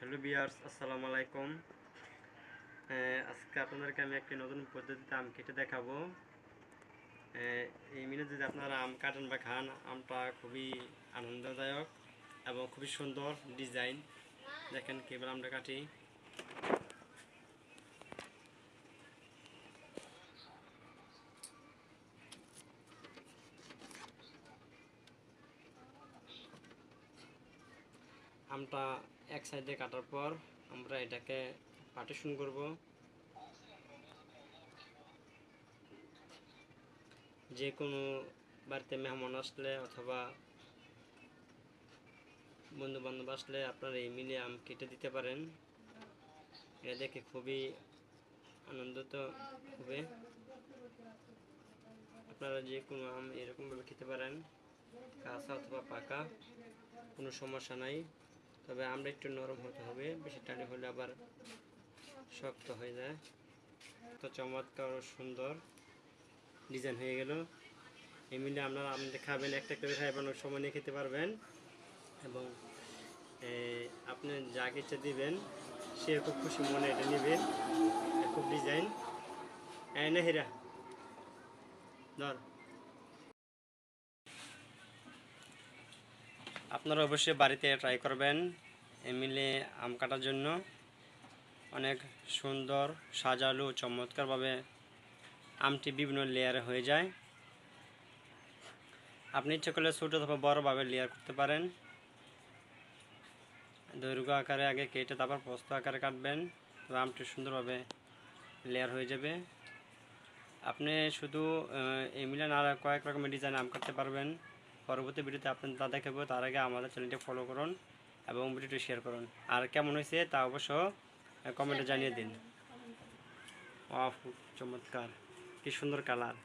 Hello viewers, আসসালামু আলাইকুম। আজকে আপনাদেরকে আমি একটি নতুন পদ্ধতিতে আম কেটে দেখাবো। এই মিলে যদি আপনারা আম কাটেন বা খান, আমটা খুবই আনন্দদায়ক এবং খুবই সুন্দর ডিজাইন। দেখেন কীভাবে আমটা কাটি। আমটা এক সাইডে কাটার পর আমরা এটাকে পার্টিশন করব। যে কোনো বাড়িতে মেহমান আসলে অথবা বন্ধু বান্ধব আসলে আপনারা এই মিলে আম কেটে দিতে পারেন। এটা দেখে খুবই আনন্দিত হবে। আপনারা যে কোনো আম এরকমভাবে খেতে পারেন, কাঁচা অথবা পাকা, কোনো সমস্যা নাই। তবে আমরা একটু নরম হতে হবে, বেশি টানি হলে আবার শক্ত হয়ে যায়। তো চমৎকার ও সুন্দর ডিজাইন হয়ে গেল। এমনি আপনারা আম খাবেন, একটা করে খাইবেন, সময় নিয়ে খেতে পারবেন এবং আপনি যা ইচ্ছা দিবেন সে খুব খুশি মনে এটা নেবেন। খুব ডিজাইন না হিরা ধর। আপনারা অবশ্যই বাড়িতে ট্রাই করবেন মিলে আম কাটার জন্য। অনেক সুন্দর সাজালো চমৎকারভাবে আমটি বিভিন্ন লেয়ারে হয়ে যায়। আপনি ইচ্ছে করলে ছোটো অথবা বড়োভাবে লেয়ার করতে পারেন। দৈর্ঘ্য আকারে আগে কেটে তারপর প্রস্থ আকারে কাটবেন, তবে আমটি সুন্দরভাবে লেয়ার হয়ে যাবে। আপনি শুধু মিলে না কয়েক রকমের ডিজাইন আম কাটতে পারবেন। পরবর্তী ভিডিওতে আপনি তা দেখাবো। তার আগে আমাদের চ্যানেলটি ফলো করুন এবং ভিডিওটি শেয়ার করুন। আর কেমন হয়েছে তা অবশ্য কমেন্টে জানিয়ে দিন। চমৎকার, কি সুন্দর কালার।